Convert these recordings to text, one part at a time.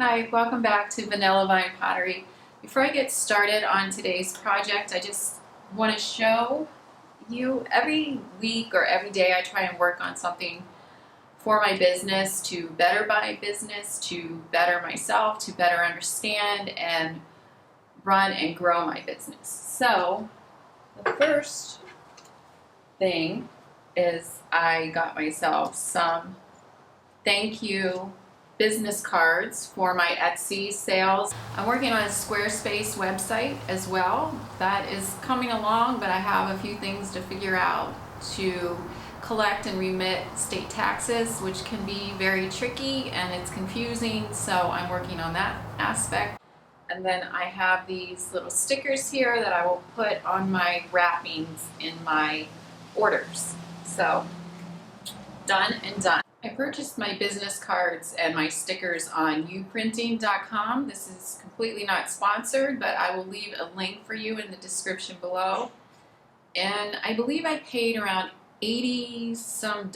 Hi, welcome back to Vanilla Vine Pottery. Before I get started on today's project, I just want to show you every week or every day I try and work on something for my business to better my business, to better myself, to better understand and run and grow my business. So the first thing is I got myself some thank you business cards for my Etsy sales. I'm working on a Squarespace website as well. That is coming along, but I have a few things to figure out to collect and remit state taxes, which can be very tricky and it's confusing, so I'm working on that aspect. And then I have these little stickers here that I will put on my wrappings in my orders. So, done and done. I purchased my business cards and my stickers on uprinting.com. This is completely not sponsored, but I will leave a link for you in the description below. And I believe I paid around $80 some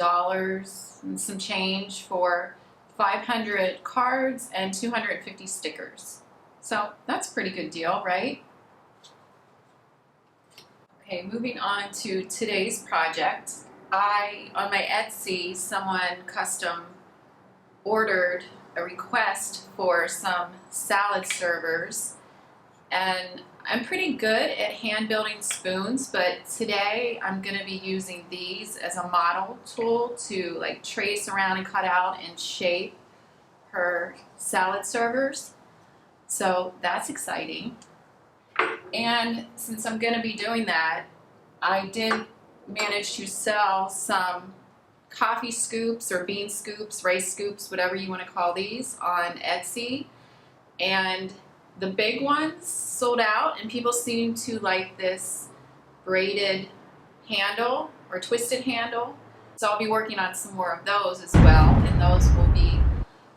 and some change for 500 cards and 250 stickers. So that's a pretty good deal, right? Okay, moving on to today's project. On my Etsy, someone custom ordered a request for some salad servers, and I'm pretty good at hand building spoons, but today I'm going to be using these as a model tool to like trace around and cut out and shape her salad servers. So that's exciting. And since I'm going to be doing that, I did managed to sell some coffee scoops or bean scoops, rice scoops, whatever you want to call these, on Etsy. And the big ones sold out, and people seem to like this braided handle or twisted handle. So I'll be working on some more of those as well, and those will be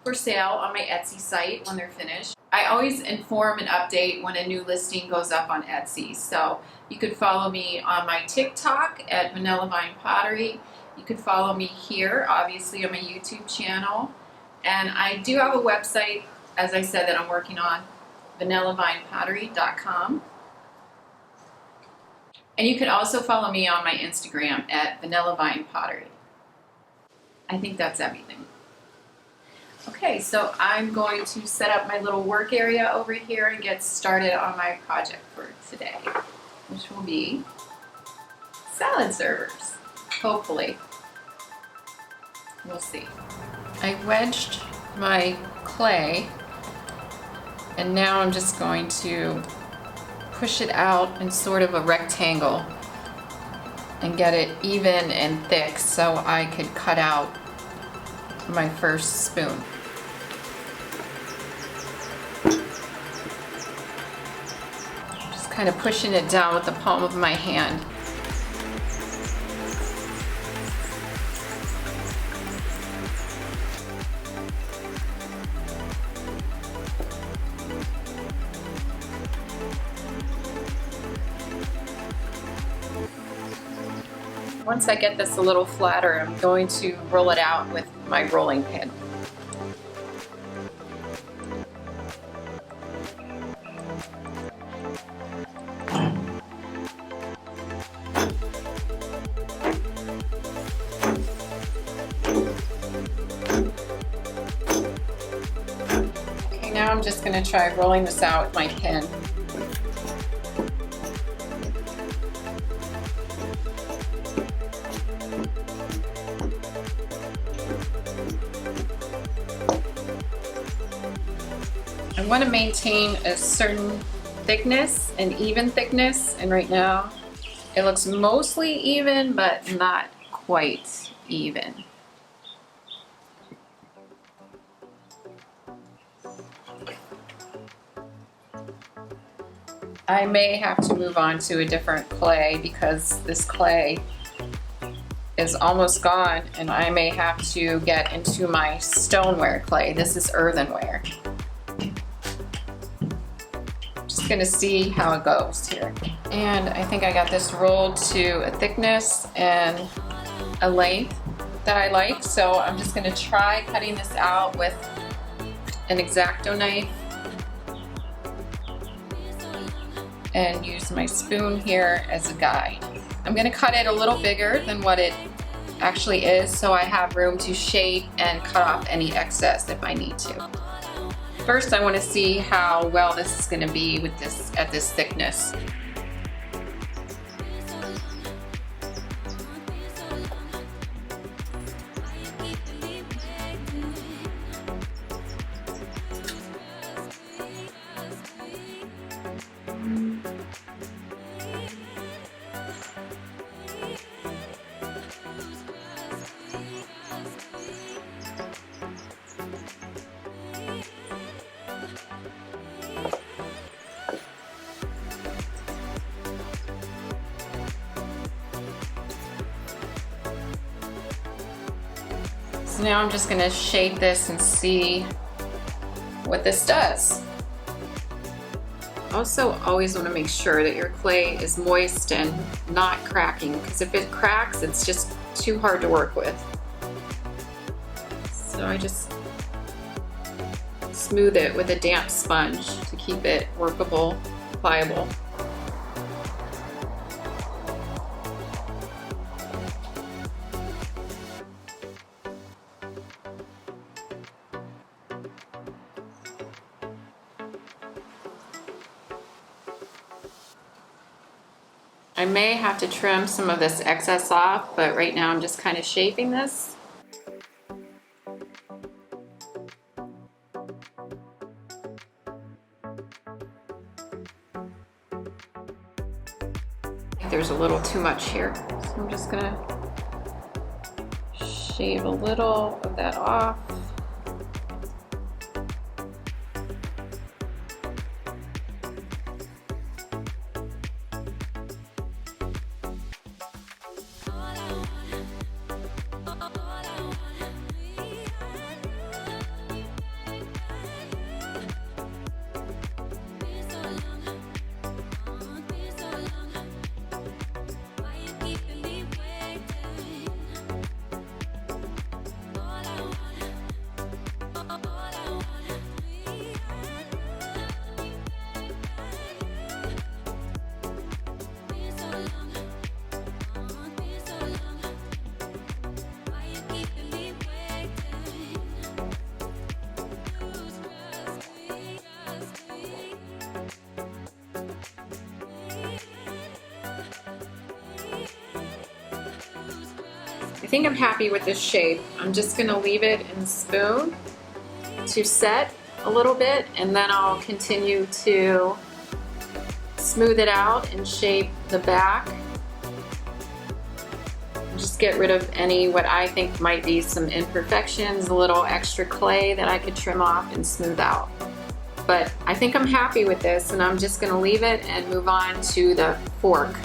for sale on my Etsy site when they're finished. I always inform and update when a new listing goes up on Etsy. So you could follow me on my TikTok at Vanilla Vine Pottery. You could follow me here, obviously, on my YouTube channel. And I do have a website, as I said, that I'm working on, vanillavinepottery.com. And you can also follow me on my Instagram at Vanilla Vine Pottery. I think that's everything. Okay, so I'm going to set up my little work area over here and get started on my project for today, which will be salad servers, hopefully. We'll see. I wedged my clay, and now I'm just going to push it out in sort of a rectangle and get it even and thick so I could cut out my first spoon. Just kind of pushing it down with the palm of my hand. Once I get this a little flatter, I'm going to roll it out with my rolling pin. Okay, now I'm just going to try rolling this out with my pin. I want to maintain a certain thickness, an even thickness, and right now it looks mostly even, but not quite even. I may have to move on to a different clay because this clay is almost gone, and I may have to get into my stoneware clay. This is earthenware. Just gonna see how it goes here. And I think I got this rolled to a thickness and a length that I like, so I'm just gonna try cutting this out with an X-Acto knife and use my spoon here as a guide. I'm going to cut it a little bigger than what it actually is, so I have room to shape and cut off any excess if I need to. First, I want to see how well this is going to be with this at this thickness. So now I'm just going to shape this and see what this does. Also, always want to make sure that your clay is moist and not cracking, because if it cracks, it's just too hard to work with. So I just smooth it with a damp sponge to keep it workable, pliable. I may have to trim some of this excess off, but right now I'm just kind of shaping this. There's a little too much here, so I'm just gonna shave a little of that off. I think I'm happy with this shape. I'm just going to leave it in the spoon to set a little bit, and then I'll continue to smooth it out and shape the back. Just get rid of any what I think might be some imperfections, a little extra clay that I could trim off and smooth out. But I think I'm happy with this, and I'm just going to leave it and move on to the fork.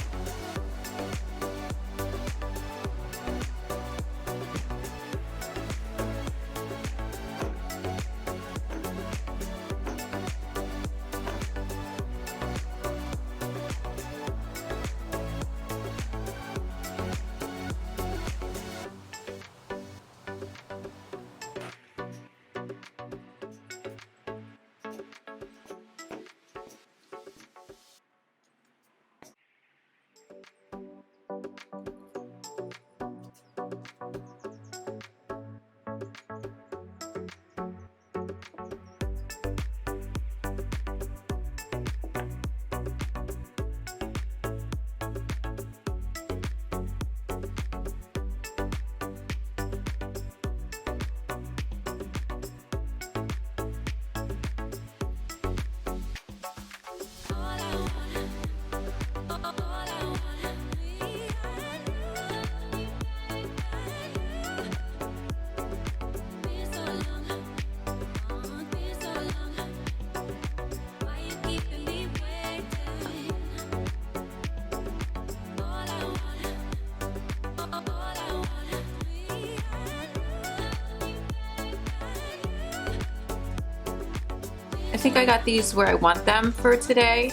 I think I got these where I want them for today.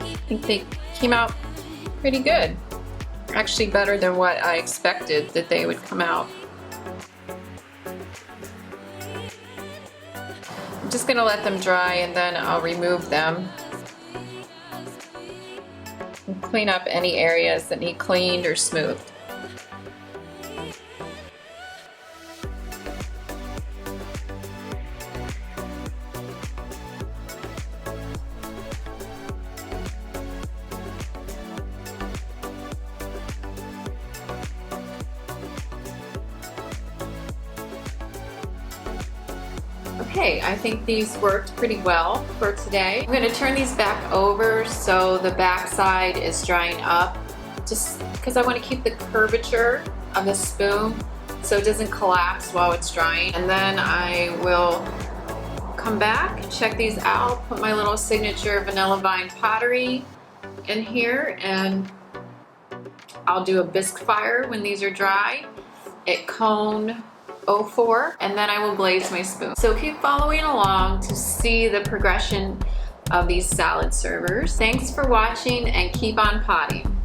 I think they came out pretty good. Actually better than what I expected that they would come out. gonna let them dry and then I'll remove them and clean up any areas that need cleaned or smoothed. Okay, I think these worked pretty well for today. I'm going to turn these back over so the back side is drying up, just because I want to keep the curvature of the spoon so it doesn't collapse while it's drying. And then I will come back, check these out, put my little signature vanilla vine pottery in here, and I'll do a bisque fire when these are dry at cone 04, and then I will glaze my spoon. So keep following along to see the progression of these salad servers. Thanks for watching and keep on potting.